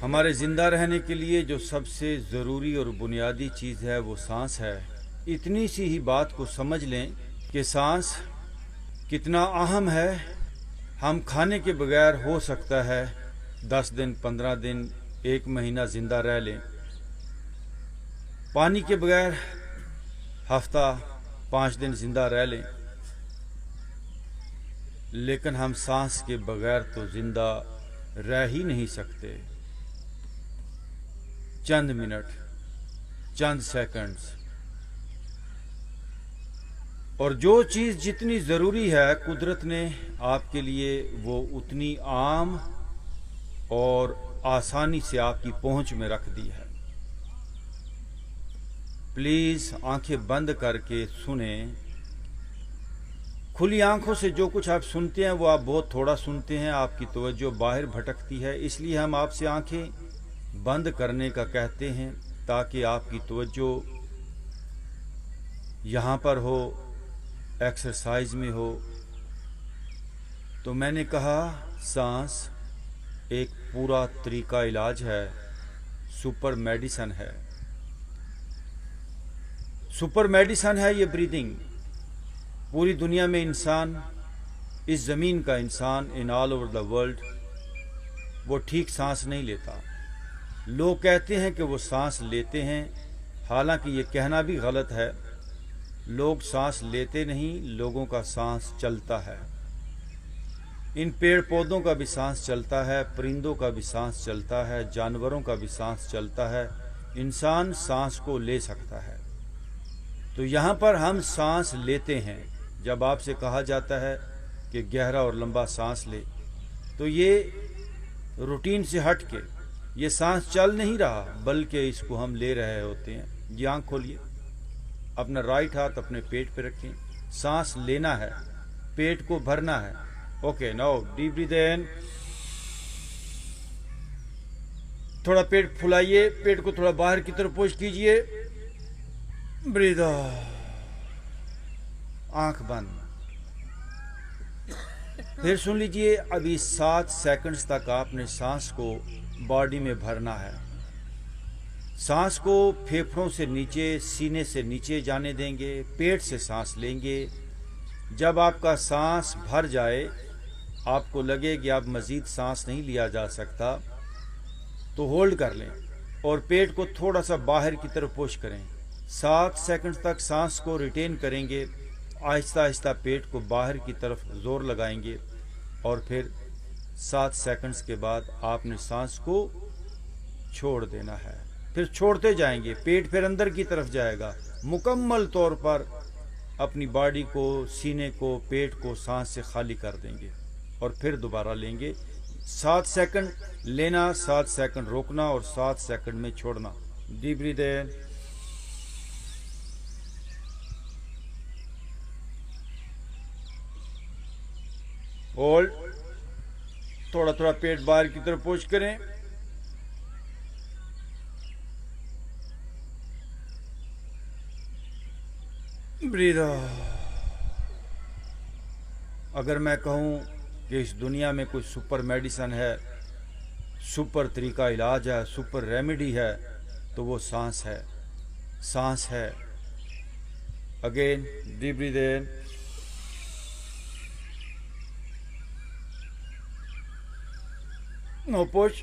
हमारे ज़िंदा रहने के लिए जो सबसे ज़रूरी और बुनियादी चीज़ है वो सांस है। इतनी सी ही बात को समझ लें कि सांस कितना अहम है। हम खाने के बगैर हो सकता है 10 दिन, 15 दिन, 1 महीना ज़िंदा रह लें। पानी के बगैर हफ्ता 5 दिन ज़िंदा रह लें, लेकिन हम सांस के बगैर तो ज़िंदा रह ही नहीं सकते। चंद मिनट, चंद सेकंड्स, और जो चीज़ जितनी ज़रूरी है कुदरत ने आपके लिए वो उतनी आम और आसानी से आपकी पहुंच में रख दी है। प्लीज़ आंखें बंद करके सुने। खुली आंखों से जो कुछ आप सुनते हैं वो आप बहुत थोड़ा सुनते हैं, आपकी तवज्जो बाहर भटकती है। इसलिए हम आपसे आंखें बंद करने का कहते हैं ताकि आपकी तवज्जो यहाँ पर हो, एक्सरसाइज में हो। तो मैंने कहा सांस एक पूरा तरीका इलाज है, सुपर मेडिसन है। सुपर मेडिसन है ये ब्रीदिंग। पूरी दुनिया में इंसान, इस ज़मीन का इंसान, in all over the world, वो ठीक सांस नहीं लेता। लोग कहते हैं कि वो सांस लेते हैं, हालांकि ये कहना भी गलत है। लोग सांस लेते नहीं, लोगों का सांस चलता है। इन पेड़ पौधों का भी सांस चलता है, परिंदों का भी सांस चलता है, जानवरों का भी सांस चलता है। इंसान सांस को ले सकता है। तो यहाँ पर हम सांस लेते हैं। जब आपसे कहा जाता है कि गहरा और लंबा सांस ले, तो ये रूटीन से हट के ये सांस चल नहीं रहा, बल्कि इसको हम ले रहे होते हैं। जी आँख खोलिए, अपना राइट हाथ अपने पेट पे रखें। सांस लेना है, पेट को भरना है। ओके, नाउ डीप ब्रीथ इन। थोड़ा पेट फुलाइए, पेट को थोड़ा बाहर की तरफ पुश कीजिए। ब्रीथ आउट, आंख बंद। फिर सुन लीजिए, अभी 7 सेकंड्स तक आपने सांस को बॉडी में भरना है। सांस को फेफड़ों से नीचे, सीने से नीचे जाने देंगे, पेट से सांस लेंगे। जब आपका सांस भर जाए, आपको लगे कि अब मज़ीद सांस नहीं लिया जा सकता, तो होल्ड कर लें और पेट को थोड़ा सा बाहर की तरफ पुश करें। 7 सेकंड तक सांस को रिटेन करेंगे। आहिस्ता आहिस्ता पेट को बाहर की तरफ जोर लगाएंगे और फिर 7 सेकंड्स के बाद आपने सांस को छोड़ देना है। फिर छोड़ते जाएंगे, पेट फिर अंदर की तरफ जाएगा। मुकम्मल तौर पर अपनी बॉडी को, सीने को, पेट को सांस से खाली कर देंगे और फिर दोबारा लेंगे। 7 सेकंड लेना, 7 सेकंड रोकना और 7 सेकंड में छोड़ना। डीप ब्रीथ इन, होल्ड, थोड़ा थोड़ा पेट बाहर की तरफ पुश करें। Breathe out. अगर मैं कहूं कि इस दुनिया में कोई सुपर मेडिसन है, सुपर तरीका इलाज है, सुपर रेमेडी है, तो वो सांस है। सांस है। Again deep breathe in, no push.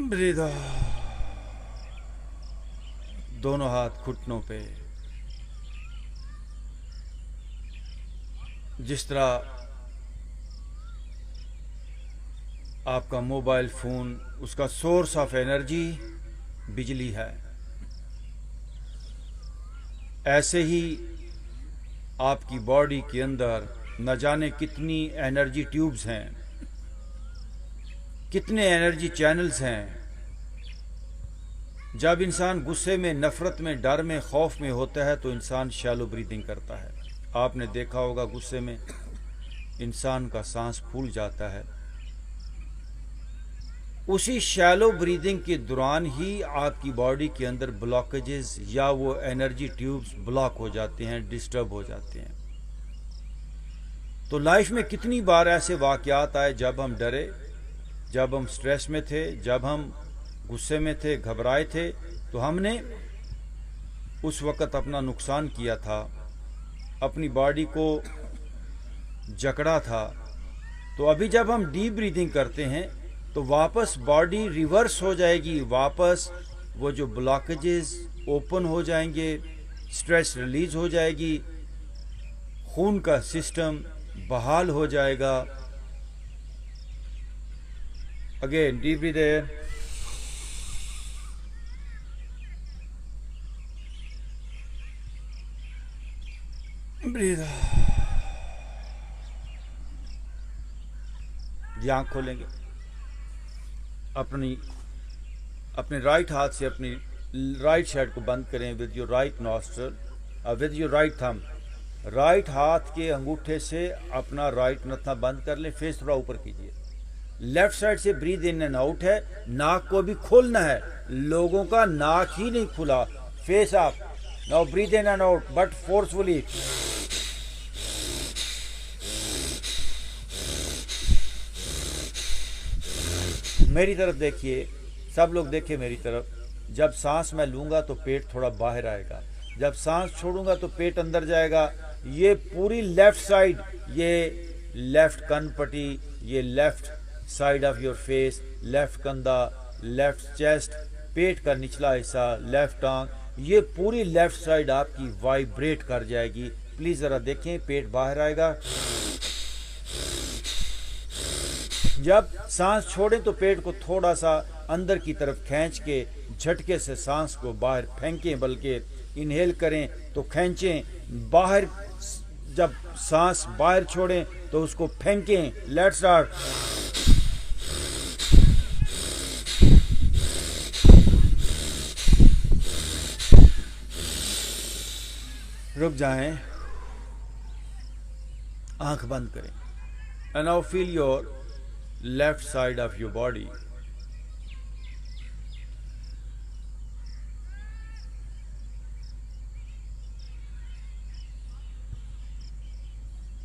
Breathe out. दोनों हाथ घुटनों पे। जिस तरह आपका मोबाइल फ़ोन, उसका सोर्स ऑफ एनर्जी बिजली है, ऐसे ही आपकी बॉडी के अंदर न जाने कितनी एनर्जी ट्यूब्स हैं, कितने एनर्जी चैनल्स हैं। जब इंसान गुस्से में, नफ़रत में, डर में, खौफ में होता है तो इंसान शैलो ब्रीदिंग करता है। आपने देखा होगा गुस्से में इंसान का सांस फूल जाता है। उसी शैलो ब्रीदिंग के दौरान ही आपकी बॉडी के अंदर ब्लॉकेजेस या वो एनर्जी ट्यूब्स ब्लॉक हो जाते हैं, डिस्टर्ब हो जाते हैं। तो लाइफ में कितनी बार ऐसे वाक़यात आए जब हम डरे, जब हम स्ट्रेस में थे, जब हम गुस्से में थे, घबराए थे, तो हमने उस वक़्त अपना नुकसान किया था, अपनी बॉडी को जकड़ा था। तो अभी जब हम डीप ब्रीदिंग करते हैं तो वापस बॉडी रिवर्स हो जाएगी, वापस वो जो ब्लॉकेजेस ओपन हो जाएंगे, स्ट्रेस रिलीज हो जाएगी, खून का सिस्टम बहाल हो जाएगा। Again deep breathe in, breath out. आंख खोलेंगे, अपने राइट हाथ से अपनी राइट साइड को बंद करें with your right nostril, with your right thumb. Right हाथ के अंगूठे से अपना राइट नथना बंद कर लें, फेस थोड़ा ऊपर कीजिए। लेफ्ट साइड से ब्रीद इन एंड आउट है, नाक को भी खोलना है, लोगों का नाक ही नहीं खुला। Face up, now breathe in and out but forcefully. मेरी तरफ देखिए, सब लोग देखिए मेरी तरफ। जब सांस मैं लूंगा तो पेट थोड़ा बाहर आएगा, जब सांस छोड़ूंगा तो पेट अंदर जाएगा। ये पूरी लेफ्ट साइड, ये लेफ्ट कनपट्टी, ये left side of your face, left कंधा, लेफ्ट चेस्ट, पेट का निचला हिस्सा, लेफ्ट टांग, ये पूरी लेफ्ट साइड आपकी वाइब्रेट कर जाएगी। प्लीज जरा देखें, पेट बाहर आएगा। जब सांस छोड़ें तो पेट को थोड़ा सा अंदर की तरफ खींच के झटके से सांस को बाहर फेंकें, बल्कि इनहेल करें तो खींचें बाहर। जब सांस बाहर छोड़ें तो उसको फेंकें। Let's start. रुक जाएं, आंख बंद करें। And now feel your left side of your body.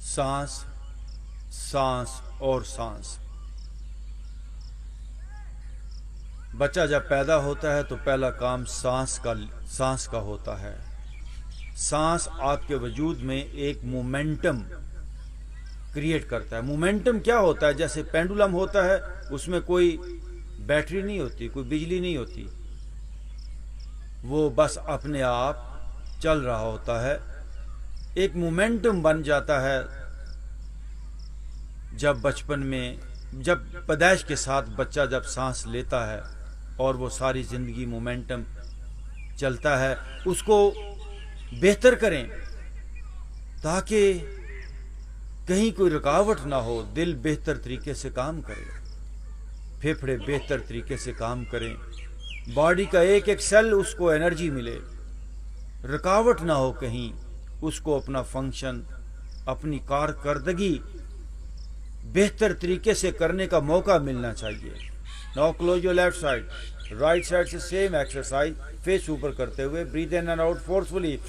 सांस, सांस और सांस। बच्चा जब पैदा होता है तो पहला काम सांस का होता है। सांस आपके वजूद में एक मोमेंटम क्रिएट करता है। मोमेंटम क्या होता है? जैसे पेंडुलम होता है, उसमें कोई बैटरी नहीं होती, कोई बिजली नहीं होती, वो बस अपने आप चल रहा होता है। एक मोमेंटम बन जाता है जब बचपन में, जब पैदाइश के साथ बच्चा जब सांस लेता है और वो सारी जिंदगी मोमेंटम चलता है। उसको बेहतर करें ताकि कहीं कोई रुकावट ना हो, दिल बेहतर तरीके से काम करे, फेफड़े बेहतर तरीके से काम करें, बॉडी का एक एक सेल उसको एनर्जी मिले, रुकावट ना हो कहीं, उसको अपना फंक्शन, अपनी कारकर्दगी बेहतर तरीके से करने का मौका मिलना चाहिए। Now close your left side, right side से सेम एक्सरसाइज, फेस ऊपर करते हुए breathe in and out forcefully.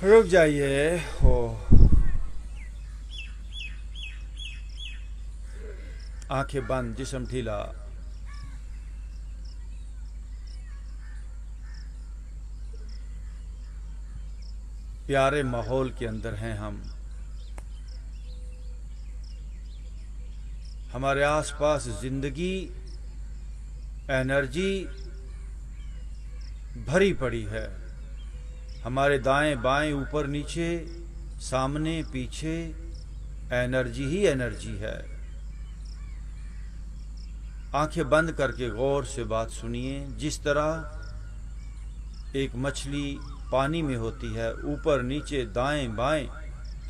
रुक जाइए, हो आंखें बंद, जिस्म ढीला। प्यारे माहौल के अंदर हैं हम, हमारे आसपास जिंदगी, एनर्जी भरी पड़ी है। हमारे दाएं बाएं, ऊपर नीचे, सामने पीछे एनर्जी ही एनर्जी है। आंखें बंद करके गौर से बात सुनिए। जिस तरह एक मछली पानी में होती है, ऊपर नीचे दाएं बाएं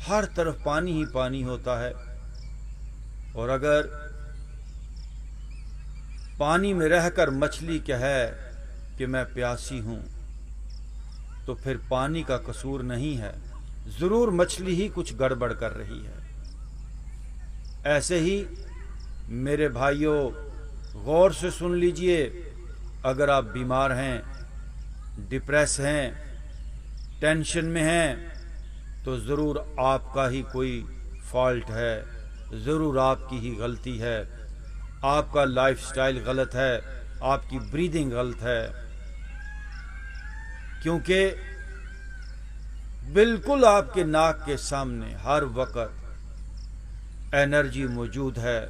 हर तरफ पानी ही पानी होता है, और अगर पानी में रहकर मछली कहे कि मैं प्यासी हूं, तो फिर पानी का कसूर नहीं है, ज़रूर मछली ही कुछ गड़बड़ कर रही है। ऐसे ही मेरे भाइयों, गौर से सुन लीजिए, अगर आप बीमार हैं, डिप्रेस हैं, टेंशन में हैं, तो ज़रूर आपका ही कोई फॉल्ट है, ज़रूर आपकी ही गलती है। आपका लाइफस्टाइल गलत है, आपकी ब्रीदिंग गलत है, क्योंकि बिल्कुल आपके नाक के सामने हर वक्त एनर्जी मौजूद है,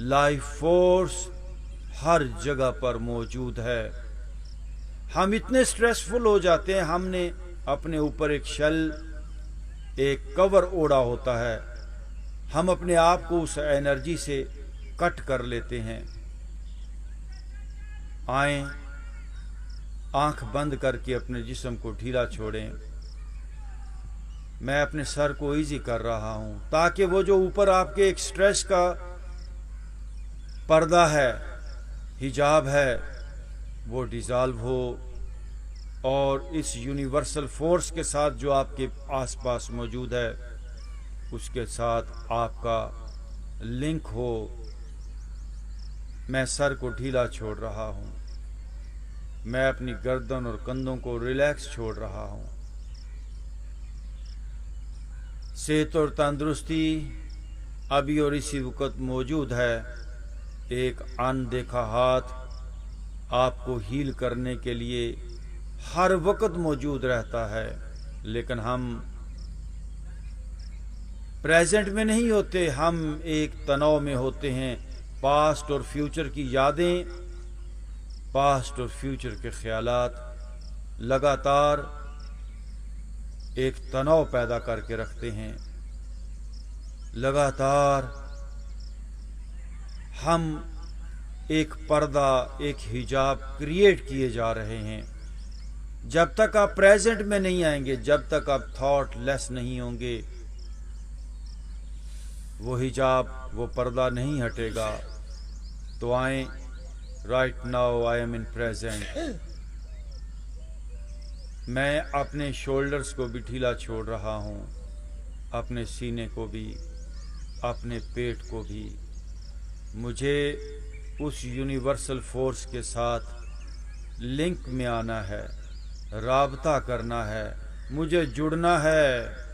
लाइफ फोर्स हर जगह पर मौजूद है। हम इतने स्ट्रेसफुल हो जाते हैं, हमने अपने ऊपर एक शेल, एक कवर ओढ़ा होता है, हम अपने आप को उस एनर्जी से कट कर लेते हैं। आए, आंख बंद करके अपने जिस्म को ढीला छोड़ें। मैं अपने सर को इजी कर रहा हूं, ताकि वो जो ऊपर आपके एक स्ट्रेस का पर्दा है, हिजाब है, वो डिज़ॉल्व हो और इस यूनिवर्सल फोर्स के साथ जो आपके आसपास मौजूद है, उसके साथ आपका लिंक हो। मैं सर को ढीला छोड़ रहा हूं, मैं अपनी गर्दन और कंधों को रिलैक्स छोड़ रहा हूं। सेहत और तंदुरुस्ती अभी और इसी वक्त मौजूद है। एक अनदेखा हाथ आपको हील करने के लिए हर वक्त मौजूद रहता है, लेकिन हम प्रेजेंट में नहीं होते, हम एक तनाव में होते हैं। पास्ट और फ्यूचर की यादें, पास्ट और फ्यूचर के ख्यालात लगातार एक तनाव पैदा करके रखते हैं। लगातार हम एक पर्दा, एक हिजाब क्रिएट किए जा रहे हैं। जब तक आप प्रेजेंट में नहीं आएंगे, जब तक आप थॉट लेस नहीं होंगे, वो हिजाब, वो पर्दा नहीं हटेगा। तो आए, right now I am in present. मैं अपने शोल्डर्स को भी ढीला छोड़ रहा हूँ, अपने सीने को भी, अपने पेट को भी। मुझे उस यूनिवर्सल फोर्स के साथ लिंक में आना है, राबता करना है, मुझे जुड़ना है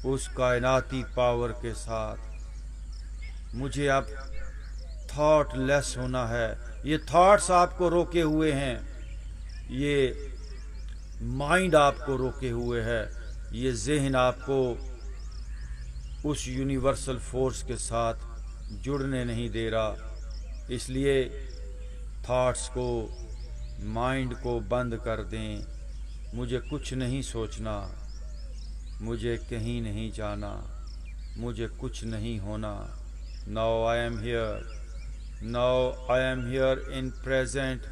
उस कायनाती पावर के साथ। मुझे अब थॉट लेस होना है। ये थॉट्स आपको रोके हुए हैं, ये माइंड आपको रोके हुए है, ये जहन आपको उस यूनिवर्सल फोर्स के साथ जुड़ने नहीं दे रहा। इसलिए थॉट्स को, माइंड को बंद कर दें। मुझे कुछ नहीं सोचना, मुझे कहीं नहीं जाना, मुझे कुछ नहीं होना। Now I am here, now I am here in present,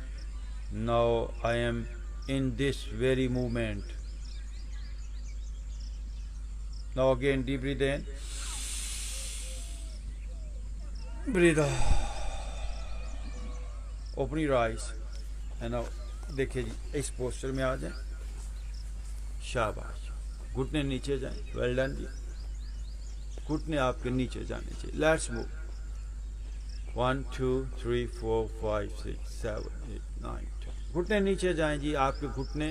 now I am in this very moment. Now again deep breathe in, breathe out, open your eyes and now देखिए जी, इस पोस्टर में आ जाएं। शाबाश, घुटने नीचे जाएं। वेल डन जी, घुटने आपके नीचे जाने चाहिए। Let's move. 1 2 3 4 5 6 7 8 9 10। घुटने नीचे जाएं जी। आपके घुटने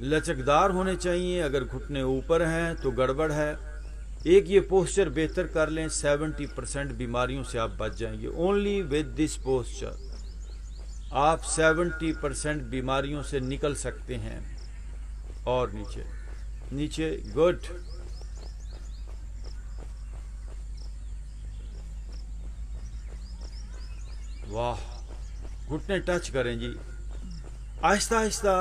लचकदार होने चाहिए। अगर घुटने ऊपर हैं तो गड़बड़ है। एक ये पोस्चर बेहतर कर लें, 70% बीमारियों से आप बच जाएंगे। ओनली विद दिस पोस्चर आप 70% बीमारियों से निकल सकते हैं। और नीचे नीचे, गुड। वाह, घुटने टच करें जी, आहिस्ता आहिस्ता।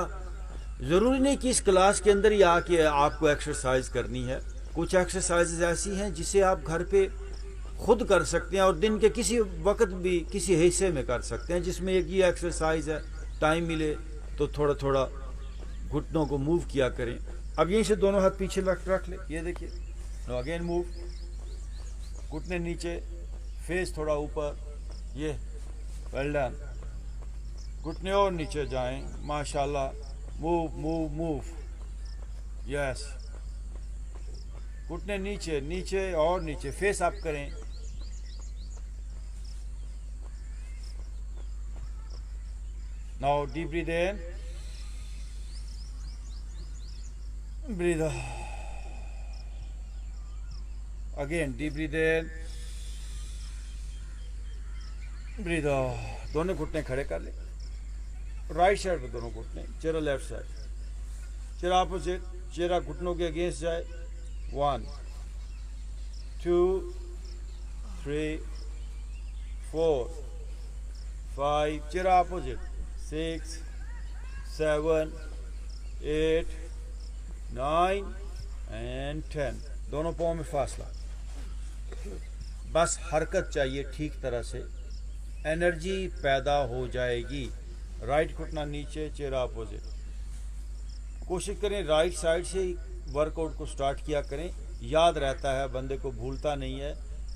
ज़रूरी नहीं कि इस क्लास के अंदर ही आके आपको एक्सरसाइज करनी है। कुछ एक्सरसाइजेज ऐसी हैं जिसे आप घर पे खुद कर सकते हैं और दिन के किसी वक्त भी किसी हिस्से में कर सकते हैं, जिसमें एक ये एक्सरसाइज है। टाइम मिले तो थोड़ा थोड़ा घुटनों को मूव किया करें। अब यहीं से दोनों हाथ पीछे रख ले, ये देखिए। नो अगेन मूव, घुटने नीचे, फेस थोड़ा ऊपर, ये वेल डन। घुटने और नीचे जाएं, माशाल्लाह। Move, yes. घुटने नीचे, नीचे और नीचे, फेस अप करें। Now deep breathe in, breath out. Again deep breathe in, breath out. दोनों घुटने खड़े कर ले, राइट साइड पे दोनों घुटने, चेहरा लेफ्ट साइड, चेहरा अपोजिट, चेहरा घुटनों के अगेंस्ट जाए। 1 2 3 4 5, चेहरा अपोजिट, 6 7 8 9 एंड 10। दोनों पाँव में फासला, बस हरकत चाहिए ठीक तरह से, एनर्जी पैदा हो जाएगी। राइट घुटना नीचे, चेहरा अपोजिट। कोशिश करें राइट साइड से वर्कआउट को स्टार्ट किया करें, याद रहता है, बंदे को भूलता नहीं है।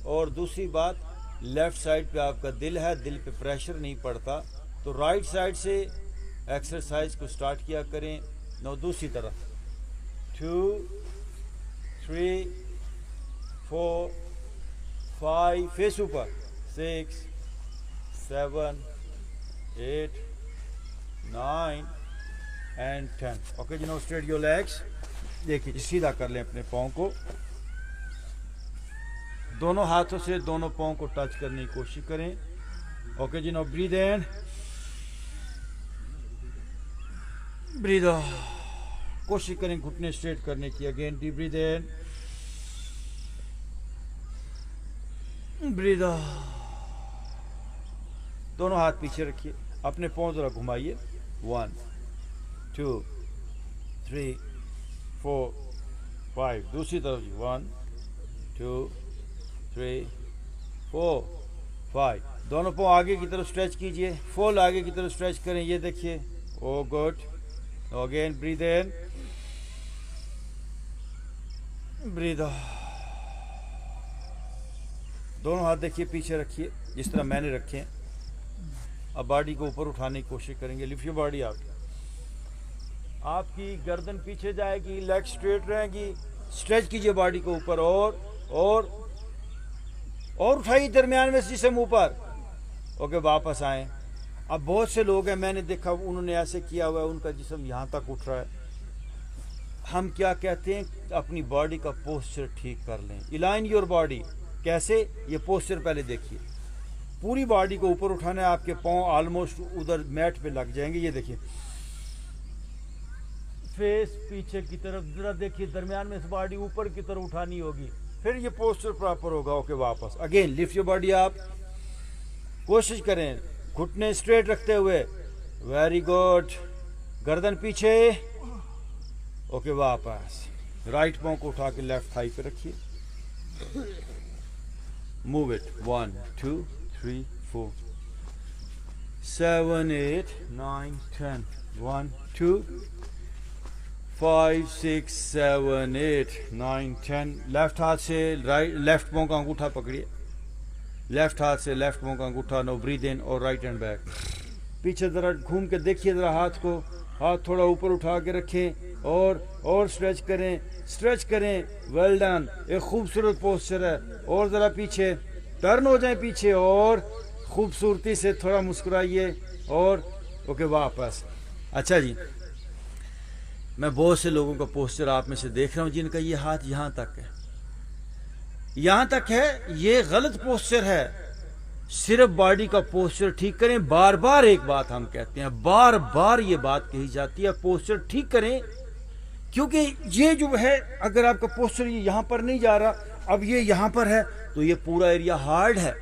और दूसरी बात, लेफ्ट साइड पे आपका दिल है, दिल पे प्रेशर नहीं पड़ता, तो राइट साइड से एक्सरसाइज को स्टार्ट किया करें। नो दूसरी तरफ, 2 3 4 5, फेस ऊपर, 6 7 8 9 and 10। Okay ji, now straight your legs. देखिए, सीधा कर लें अपने पाँव को, दोनों हाथों से दोनों पाँव को टच करने की कोशिश करें। Okay ji, now breathe in, breath out. कोशिश करें घुटने स्ट्रेट करने की। Again deep breathe in, breath out. दोनों हाथ पीछे रखिए, अपने पाँव जरा घुमाइए। 1 2 3 4 5, दूसरी तरफ जी। 1 2 3 4 5। दोनों पाँव आगे की तरफ स्ट्रेच कीजिए, फुल आगे की तरफ स्ट्रेच करें। ये देखिए, ओ good. Again breathe in, breath out. दोनों हाथ देखिए पीछे रखिए, जिस तरह मैंने रखे हैं। अब बॉडी को ऊपर उठाने की कोशिश करेंगे। Lift your body out. आपकी गर्दन पीछे जाएगी, लेग स्ट्रेट रहेगी। स्ट्रेच कीजिए बॉडी को ऊपर, और उठाइए दरमियान में, जिसे मुंह पर। ओके, वापस आए। अब बहुत से लोग हैं, मैंने देखा, उन्होंने ऐसे किया हुआ है, उनका जिस्म यहाँ तक उठ रहा है। हम क्या कहते हैं, अपनी बॉडी का पोस्चर ठीक कर लें। Align your body. कैसे? ये पोस्चर पहले देखिए, पूरी बॉडी को ऊपर उठाना है। आपके पाँव ऑलमोस्ट उधर मैट पे लग जाएंगे। ये देखिए, फेस पीछे की तरफ जरा देखिए, दरमियान में इस बॉडी ऊपर की तरफ उठानी होगी, फिर ये पोस्चर प्रॉपर होगा। ओके, वापस। Again lift your body up. कोशिश करें घुटने स्ट्रेट रखते हुए। Very good. गर्दन पीछे। ओके, वापस। राइट पाँव को उठा के लेफ्ट थाई पे रखिए। Move it. 1 2 3 4 7 8 9 10 1 2 5 6 7 8 9 10। लेफ्ट हाथ से लेफ्ट पाँव का अंगूठा पकड़िए, लेफ्ट हाथ से लेफ्ट पाँव का अंगूठा। नो ब्रीथ इन और राइट हैंड बैक। पीछे जरा घूम के देखिए, जरा हाथ को, हाथ थोड़ा ऊपर उठा के रखें और स्ट्रेच करें। Well done. एक खूबसूरत पोस्चर है। और ज़रा पीछे टर्न हो जाए पीछे, और खूबसूरती से थोड़ा मुस्कुराइए। और ओके, वापस। अच्छा जी, मैं बहुत से लोगों का पोस्चर आप में से देख रहा हूँ जिनका ये हाथ यहाँ तक है। ये गलत पोस्चर है। सिर्फ बॉडी का पोस्चर ठीक करें। बार बार एक बात हम कहते हैं, बार बार ये बात कही जाती है, पोस्चर ठीक करें। क्योंकि ये जो है, अगर आपका पोस्चर ये यहाँ पर नहीं जा रहा, अब ये यहाँ पर है, तो ये पूरा एरिया हार्ड है,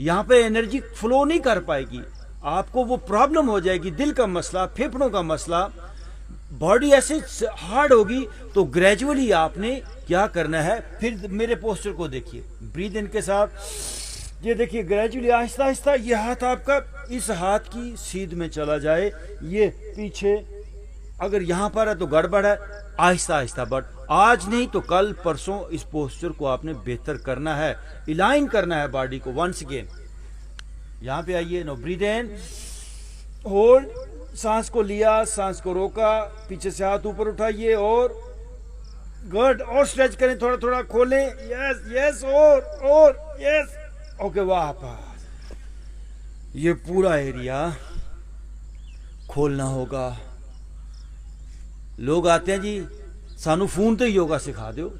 यहाँ पे एनर्जी फ्लो नहीं कर पाएगी, आपको वो प्रॉब्लम हो जाएगी। दिल का मसला, फेफड़ों का मसला, बॉडी ऐसे हार्ड होगी। तो ग्रेजुअली आपने क्या करना है, फिर मेरे पोस्चर को देखिए, ब्रीथ इन के साथ। ये देखिए, ग्रेजुअली आहिस्ता आहिस्ता ये हाथ आपका इस हाथ की सीध में चला जाए। ये पीछे अगर यहाँ पर है तो गड़बड़ है। आहिस्ता आहिस्ता, बट आज नहीं तो कल परसों इस पोस्चर को आपने बेहतर करना है, अलाइन करना है बॉडी को। वंस अगेन यहाँ पे आइए। नो ब्रीथ इन, होल्ड सांस को लिया, सांस को रोका, पीछे से हाथ ऊपर उठाइए और गुड, और स्ट्रेच करें, थोड़ा थोड़ा खोलें, यस यस, और यस, ओके, वापस। ये पूरा एरिया खोलना होगा। लोग आते हैं जी, सानू फोन तो योगा सिखा दो,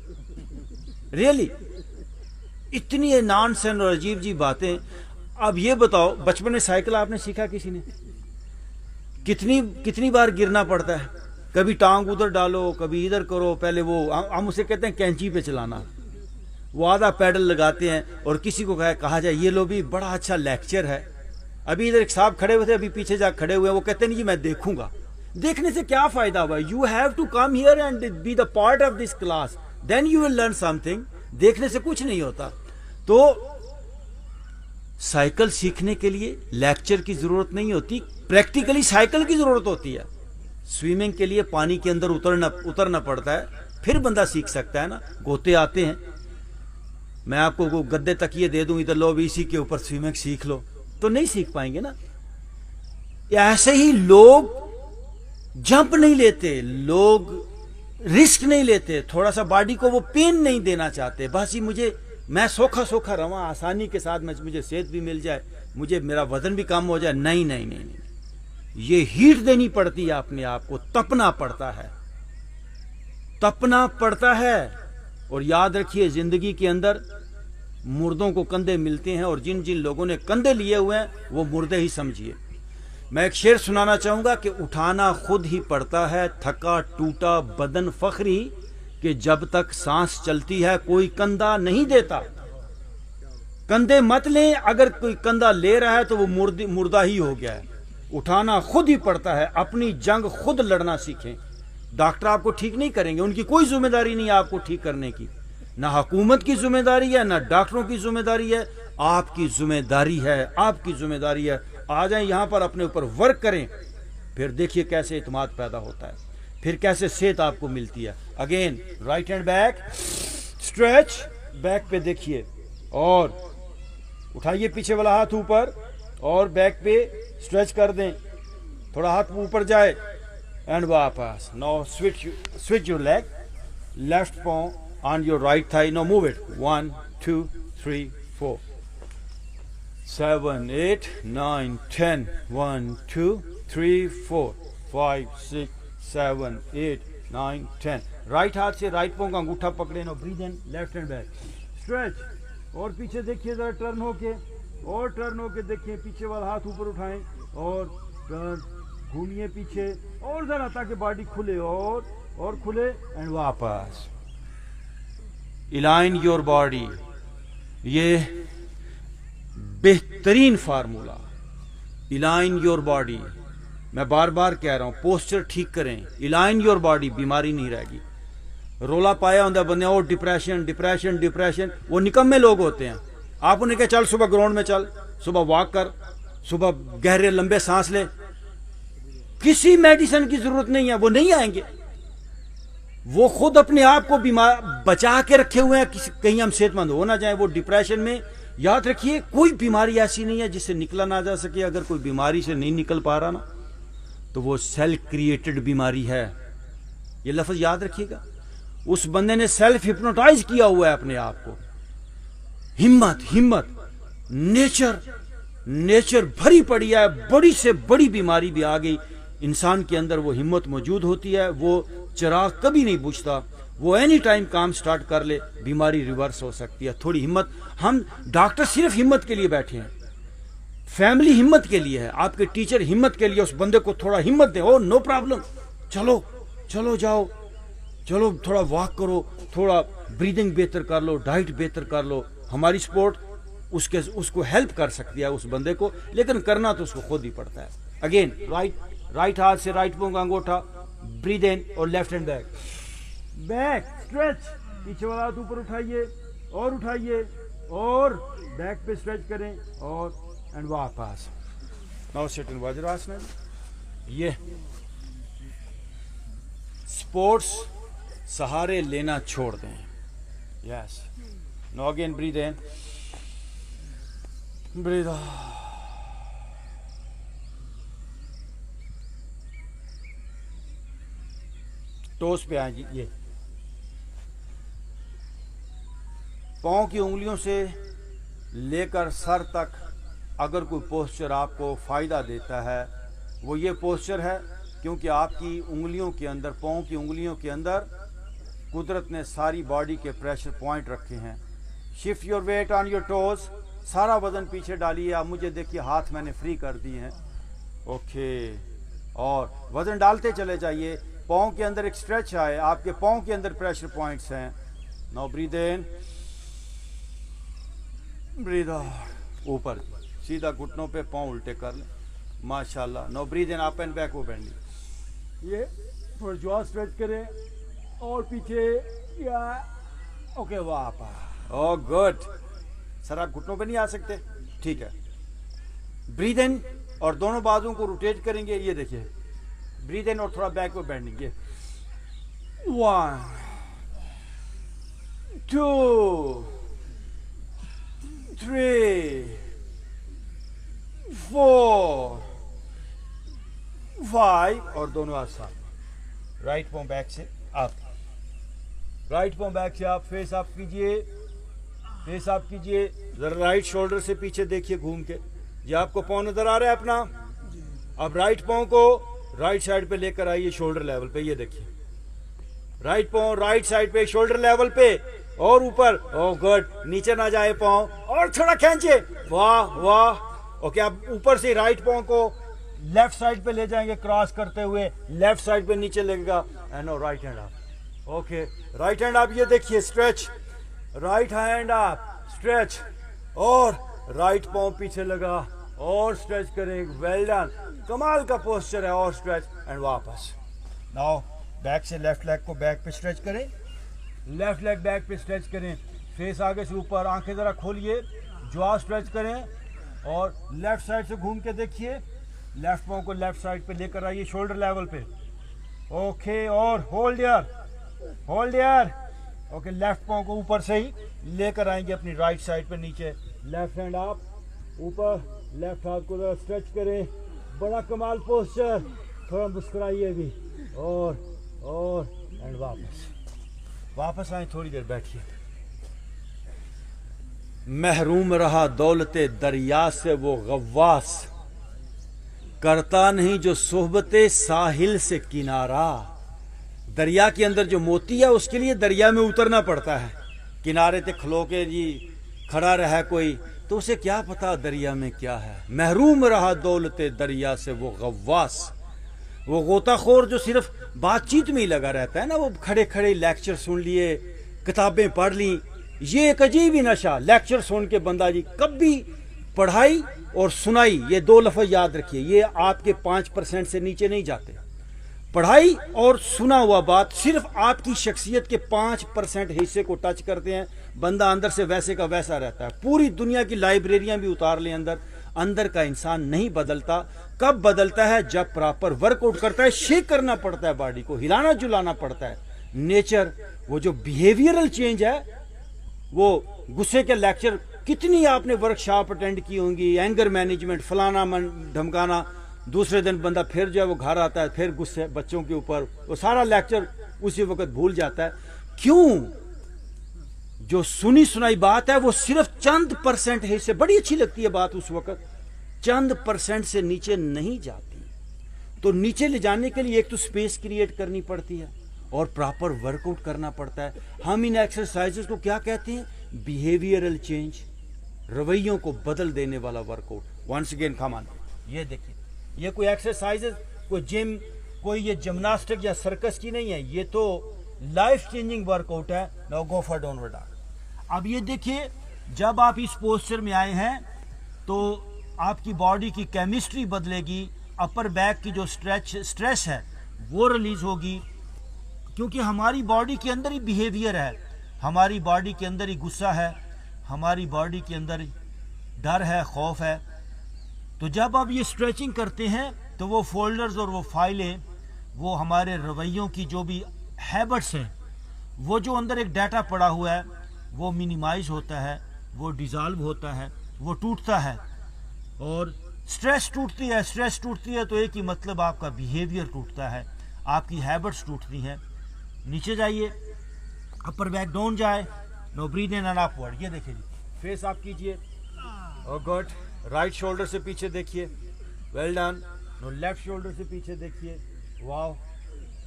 रियली इतनी नॉनसेंस और अजीब जी बातें। अब ये बताओ, बचपन में साइकिल आपने सीखा किसी ने? कितनी बार गिरना पड़ता है, कभी टांग उधर डालो, कभी इधर करो, पहले वो हम उसे कहते हैं कैंची पे चलाना, वो आधा पैडल लगाते हैं और किसी को कहा जाए ये लो भी बड़ा अच्छा लेक्चर है। अभी इधर एक साहब खड़े हुए थे, अभी पीछे जा खड़े हुए हैं, वो कहते नहीं जी मैं देखूंगा। देखने से क्या फायदा हुआ? You have to come here and be the part of this class, then you will learn something. देखने से कुछ नहीं होता। तो साइकिल सीखने के लिए लेक्चर की जरूरत नहीं होती, प्रैक्टिकली साइकिल की जरूरत होती है। स्विमिंग के लिए पानी के अंदर उतरना पड़ता है, फिर बंदा सीख सकता है ना। गोते आते हैं, मैं आपको गद्दे तकिए दे दूं, इधर लो, इसी के ऊपर स्विमिंग सीख लो, तो नहीं सीख पाएंगे ना। ऐसे ही लोग जंप नहीं लेते, लोग रिस्क नहीं लेते, थोड़ा सा बॉडी को वो पेन नहीं देना चाहते। बस ही मैं सोखा रवा, आसानी के साथ मुझे सेहत भी मिल जाए, मेरा वजन भी कम हो जाए। नहीं नहीं नहीं नहीं, ये हीट देनी पड़ती है, अपने आप को तपना पड़ता है। और याद रखिए, जिंदगी के अंदर मुर्दों को कंधे मिलते हैं, और जिन जिन लोगों ने कंधे लिए हुए हैं वो मुर्दे ही समझिए। मैं एक शेर सुनाना चाहूंगा कि उठाना खुद ही पड़ता है, थका टूटा बदन फखरी, कि जब तक सांस चलती है कोई कंधा नहीं देता। कंधे मत लें, अगर कोई कंधा ले रहा है तो वो मुर्दा ही हो गया है। उठाना खुद ही पड़ता है, अपनी जंग खुद लड़ना सीखें। डॉक्टर आपको ठीक नहीं करेंगे, उनकी कोई जिम्मेदारी नहीं है आपको ठीक करने की, ना हुकूमत की जिम्मेदारी है, ना डॉक्टरों की जिम्मेदारी है, आपकी जिम्मेदारी है। आ जाएं यहां पर, अपने ऊपर वर्क करें, फिर देखिए कैसे इत्मीनान पैदा होता है, फिर कैसे सेहत आपको मिलती है। Again right hand back stretch, back पे देखिए और उठाइए पीछे वाला हाथ ऊपर और बैक पे स्ट्रेच कर दें, थोड़ा हाथ ऊपर जाए एंड वापस। Now switch your leg, left पाँव on your right thigh, now move it, 1 2 3 4 7 8 9 10 1 2 3 4 5 6 7 8 9 10। Right हाथ से राइट पाँव का अंगूठा पकड़े, नो ब्रीथ इन, लेफ्ट हैंड बैक स्ट्रेच, और पीछे देखिए जरा, टर्न होके देखिए, पीछे वाला हाथ ऊपर उठाएं और टर्न, घूमिए पीछे और जरा, ताकि बॉडी खुले और खुले एंड वापस। इलाइन योर बॉडी, ये बेहतरीन फार्मूला। इलाइन योर बॉडी, मैं बार बार कह रहा हूं, पोस्चर ठीक करें, इलाइन योर बॉडी, बीमारी नहीं रहेगी। रोला पाया होता बंदे, और डिप्रेशन, वो निकम्मे लोग होते हैं। आप उन्हें कह चल सुबह ग्राउंड में चल, सुबह वॉक कर, सुबह गहरे लंबे सांस ले, किसी मेडिसिन की जरूरत नहीं है, वो नहीं आएंगे। वो खुद अपने आप को बीमार बचा के रखे हुए हैं, कहीं हम सेहतमंद हो ना जाए। वो डिप्रेशन में, याद रखिए, कोई बीमारी ऐसी नहीं है जिससे निकला ना जा सके। अगर कोई बीमारी से नहीं निकल पा रहा ना, तो वो सेल्फ क्रिएटेड बीमारी है। ये लफ्ज याद रखिएगा। उस बंदे ने सेल्फ हिप्नोटाइज किया हुआ है अपने आप को। हिम्मत नेचर भरी पड़ी है, बड़ी से बड़ी बीमारी भी आ गई, इंसान के अंदर वो हिम्मत मौजूद होती है, वो चिराग कभी नहीं बुझता, वो एनी टाइम काम स्टार्ट कर ले, बीमारी रिवर्स हो सकती है। थोड़ी हिम्मत, हम डॉक्टर सिर्फ हिम्मत के लिए बैठे हैं, फैमिली हिम्मत के लिए है, आपके टीचर हिम्मत के लिए। उस बंदे को थोड़ा हिम्मत दें, ओ नो प्रॉब्लम, चलो जाओ, चलो थोड़ा वॉक करो, थोड़ा ब्रीदिंग बेहतर कर लो, डाइट बेहतर कर लो। हमारी स्पोर्ट उसको हेल्प कर सकती है उस बंदे को, लेकिन करना तो उसको खुद ही पड़ता है। अगेन राइट हाथ से राइट पाँव का अंगूठा, ब्रीद इन और लेफ्ट हैंड बैक स्ट्रेच, पीछे वाला हाथ ऊपर उठाइए और बैक पे स्ट्रेच करें और एंड वापस। Now sit in Vajrasana. ये स्पोर्ट्स सहारे लेना छोड़ दें। Yes, now again breathe in, breathe out. Toes पे आए जी, ये पाँव की उंगलियों से लेकर सर तक अगर कोई पोस्चर आपको फ़ायदा देता है वो ये पोस्चर है, क्योंकि आपकी उंगलियों के अंदर, पाँव की उंगलियों के अंदर कुदरत ने सारी बॉडी के प्रेशर पॉइंट रखे हैं। Shift your weight on your toes, सारा वजन पीछे डालिए। आप मुझे देखिए, हाथ मैंने फ्री कर दिए हैं। ओके, और वजन डालते चले जाइए। पाँव के अंदर एक स्ट्रेच आए, आपके पाँव के अंदर प्रेशर पॉइंट्स हैं। Now breathe in, breathe out, ऊपर सीधा घुटनों पे पाँव उल्टे कर लें, माशाल्लाह। Now breathe in, up and back, वो बेंडिंग। ये थोड़ा जॉ स्ट्रेच करें और पीछे, या ओके, वापस। Oh good. सर आप घुटनों पे नहीं आ सकते, ठीक है। ब्रीद इन और दोनों बाजुओं को रोटेट करेंगे। ये देखिए, ब्रीद इन और थोड़ा बैक में बेंडिंग। ये 1 2 3 4 5 और दोनों हाथ साथ। राइट पाँव बैक से आप, राइट पाँव बैक से आप फेस अप कीजिए, फेस अप कीजिए। जरा राइट शोल्डर से पीछे देखिए घूम के। ये आपको पाँव नजर आ रहा है अपना? अब राइट पाँव को राइट साइड पे लेकर आइए, शोल्डर लेवल पे। ये देखिए, राइट पाँव राइट साइड पे, शोल्डर लेवल पे और ऊपर। ओह गुड, नीचे ना जाए पाँव, और थोड़ा खींचे, वाह वाह। ओके, अब ऊपर से राइट पाँव को लेफ्ट साइड पे ले जाएंगे, क्रॉस करते हुए लेफ्ट साइड पे नीचे लगेगा। And no right hand up. Okay, right hand up. ये देखिए, stretch, right hand up, stretch, और राइट पाँव पीछे लगा और स्ट्रेच करें। वेल डन, कमाल का पोस्चर है। और स्ट्रेच एंड वापस। नाउ बैक से लेफ्ट लेग को बैक पे स्ट्रेच करें, लेफ्ट लेग बैक पे स्ट्रेच करें। फेस आगे से ऊपर, आंखें जरा खोलिए, जॉ स्ट्रेच करें और लेफ्ट साइड से घूम के देखिए। लेफ्ट पाँव को लेफ्ट साइड पे लेकर आइए, शोल्डर लेवल पे। ओके, और होल्ड यार, होल्ड यार। ओके, लेफ्ट पाँव को ऊपर से ही लेकर आएंगे अपनी राइट साइड पे नीचे। लेफ्ट हैंड आप ऊपर, लेफ्ट हाथ को जरा स्ट्रेच करें। बड़ा कमाल पोस्चर। थोड़ा मुस्कुराइए भी, और एंड वापस, वापस आए, थोड़ी देर बैठिए। महरूम रहा दौलते दरिया से वो गव्वास, करता नहीं जो सोहबते साहिल से किनारा। दरिया के अंदर जो मोती है उसके लिए दरिया में उतरना पड़ता है। किनारे पे खलो के जी खड़ा रहा कोई तो उसे क्या पता दरिया में क्या है। महरूम रहा दौलते दरिया से वो गव्वास, वो गोताखोर जो सिर्फ बातचीत में ही लगा रहता है ना, वो खड़े खड़े लेक्चर सुन लिए, किताबें पढ़ ली। ये एक अजीब ही नशा, लेक्चर सुन के बंदा जी कभी पढ़ाई और सुनाई, ये दो लफ्ज याद रखिए, ये आपके 5% से नीचे नहीं जाते। पढ़ाई और सुना हुआ बात सिर्फ आपकी शख्सियत के 5% हिस्से को टच करते हैं। बंदा अंदर से वैसे का वैसा रहता है। पूरी दुनिया की लाइब्रेरियां भी उतार लें अंदर का इंसान नहीं बदलता। कब बदलता है? जब प्रॉपर वर्कआउट करता है, शेक करना पड़ता है, बॉडी को हिलाना जुलाना पड़ता है। नेचर, वो जो बिहेवियरल चेंज है, वो गुस्से के लेक्चर कितनी आपने वर्कशॉप अटेंड की होंगी, एंगर मैनेजमेंट, फलाना मन धमकाना। दूसरे दिन बंदा फिर जो है वो घर आता है, फिर गुस्से बच्चों के ऊपर, वो सारा लेक्चर उसी वक्त भूल जाता है। क्यों? जो सुनी सुनाई बात है वो सिर्फ चंद % हिस्से, बड़ी अच्छी लगती है बात उस वक्त, चंद % से नीचे नहीं जाती। तो नीचे ले जाने के लिए एक तो स्पेस क्रिएट करनी पड़ती है और प्रॉपर वर्कआउट करना पड़ता है। हम इन एक्सरसाइजेस को क्या कहते हैं? बिहेवियरल चेंज, रवैयों को बदल देने वाला workout. Once again come on, ये देखिए, ये कोई एक्सरसाइजेस, कोई जिम, कोई ये जिम्नास्टिक या सर्कस की नहीं है, ये तो लाइफ चेंजिंग वर्कआउट है। Now go for downward dog. अब ये देखिए, जब आप इस पोस्चर में आए हैं तो आपकी बॉडी की केमिस्ट्री बदलेगी। अपर बैक की जो स्ट्रेस है वो रिलीज होगी, क्योंकि हमारी बॉडी के अंदर ही बिहेवियर है, हमारी बॉडी के अंदर ही गुस्सा है, हमारी बॉडी के अंदर डर है, खौफ है। तो जब आप ये स्ट्रेचिंग करते हैं तो वो फोल्डर्स और वो फाइलें, वो हमारे रवैयों की जो भी हैबिट्स हैं, वो जो अंदर एक डाटा पड़ा हुआ है, वो मिनिमाइज होता है, वो डिज़ॉल्व होता है, वो टूटता है। और स्ट्रेस टूटती है तो एक ही मतलब आपका बिहेवियर टूटता है, आपकी हैबिट्स टूटती हैं। नीचे जाइए, अपर बैक डाउन जाए, no breathe in and upward. ये देखिए जी, फेस आप कीजिए, और गुड। राइट शोल्डर से पीछे देखिए, well done. No left shoulder से पीछे देखिए, वाह।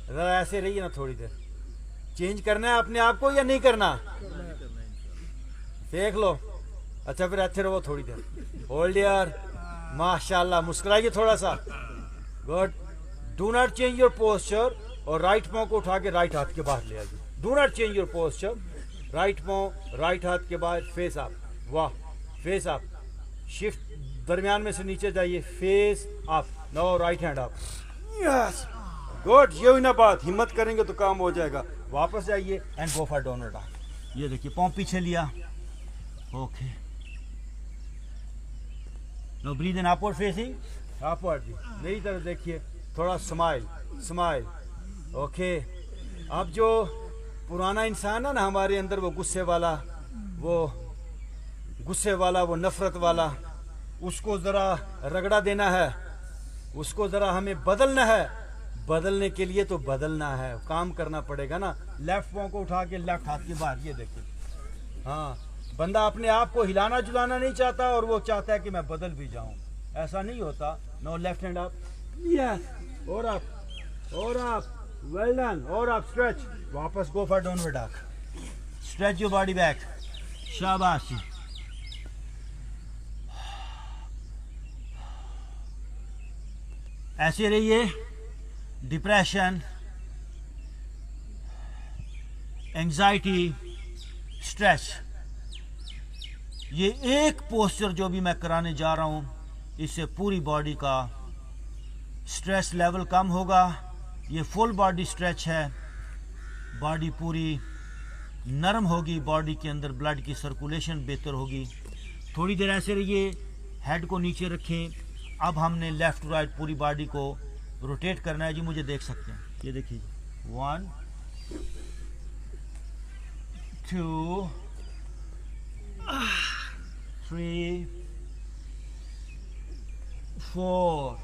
जरा ऐसे रहिए ना थोड़ी देर। चेंज करना है अपने आप को या नहीं करना, देख लो। अच्छा फिर अच्छे रहो थोड़ी देर। होल्ड यार, माशाल्लाह। मुस्कुराइए थोड़ा सा, good. Do not change your posture, और राइट पाँव को उठा के राइट हाथ के बाहर ले आइए। Do not change your posture, right पाँव राइट हाथ के बाहर, फेस अप, वाह, फेस अप। शिफ्ट दरमियान में से नीचे जाइए, face up. No right hand up, yes, good. ये हुई ना बात, हिम्मत करेंगे तो काम हो जाएगा। वापस जाइए and go for downward dog. ये देखिए, पाँव पीछे लिया, ओके। नो ब्रीथ इन, अपवर्ड फेसिंग, अपवर्ड जी। मेरी तरफ देखिए, थोड़ा स्माइल, स्माइल, ओके। अब जो पुराना इंसान है ना हमारे अंदर, वो गुस्से वाला, वो नफरत वाला, उसको ज़रा रगड़ा देना है, उसको ज़रा हमें बदलना है। बदलने के लिए तो बदलना है, काम करना पड़ेगा ना। लेफ्ट पाँव को उठा के लेफ्ट हाथ के बाहर, ये देखिए। हाँ, बंदा अपने आप को हिलाना जुलाना नहीं चाहता, और वो चाहता है कि मैं बदल भी जाऊं। ऐसा नहीं होता। No left hand up, yes, और अप, और अप, वेल डन, और अप, स्ट्रेच। वापस go for downward dog, stretch your body back, शाबाश। ऐसे रहिए। डिप्रेशन, एंजाइटी, स्ट्रेस, ये एक पोस्चर जो भी मैं कराने जा रहा हूं, इससे पूरी बॉडी का स्ट्रेस लेवल कम होगा। ये फुल बॉडी स्ट्रेच है, बॉडी पूरी नरम होगी, बॉडी के अंदर ब्लड की सर्कुलेशन बेहतर होगी। थोड़ी देर ऐसे रहिए, हेड को नीचे रखें। अब हमने लेफ्ट राइट पूरी बॉडी को रोटेट करना है जी। मुझे देख सकते हैं, ये देखिए, 1 2 3 4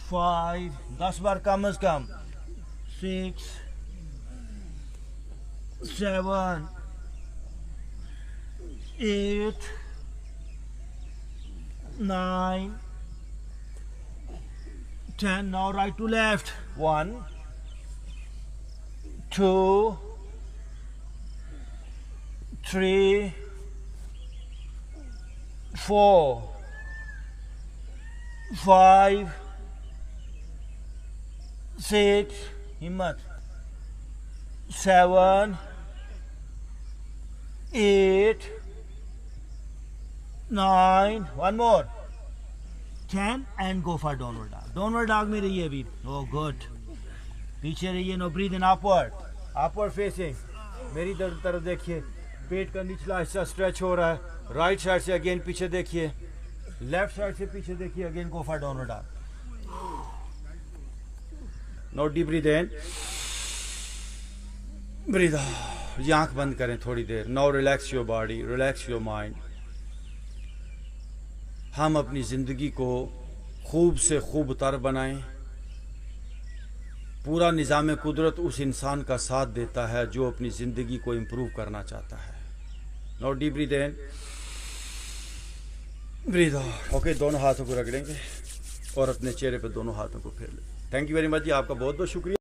5, 10 बार कम अज कम, 6 7 8 9 10. Now right to left, 1 2 3 4 5 6, हिम्मत, 7 8 9, one more, 10 and go for downward dog. Downward dog में रहिए अभी। Oh good. पीछे रहिए। नो ब्रीथ इन, अपवर्ड, अपवर्ड फेसिंग। मेरी तरफ देखिए, पेट का निचला हिस्सा स्ट्रेच हो रहा है। राइट साइड से अगेन पीछे देखिए, लेफ्ट साइड से पीछे देखिए, again go for downward dog. No deep breathe in, breath out. ये आंख बंद करें थोड़ी देर। Now relax your body, relax your mind. हम अपनी ज़िंदगी को खूब से खूब तर बनाएं। पूरा निज़ाम कुदरत उस इंसान का साथ देता है जो अपनी ज़िंदगी को इम्प्रूव करना चाहता है। Now deep breathe in, breath out. Okay, दोनों हाथों को रगड़ेंगे और अपने चेहरे पे दोनों हाथों को फेर लें। थैंक यू वेरी मच जी, आपका बहुत बहुत शुक्रिया।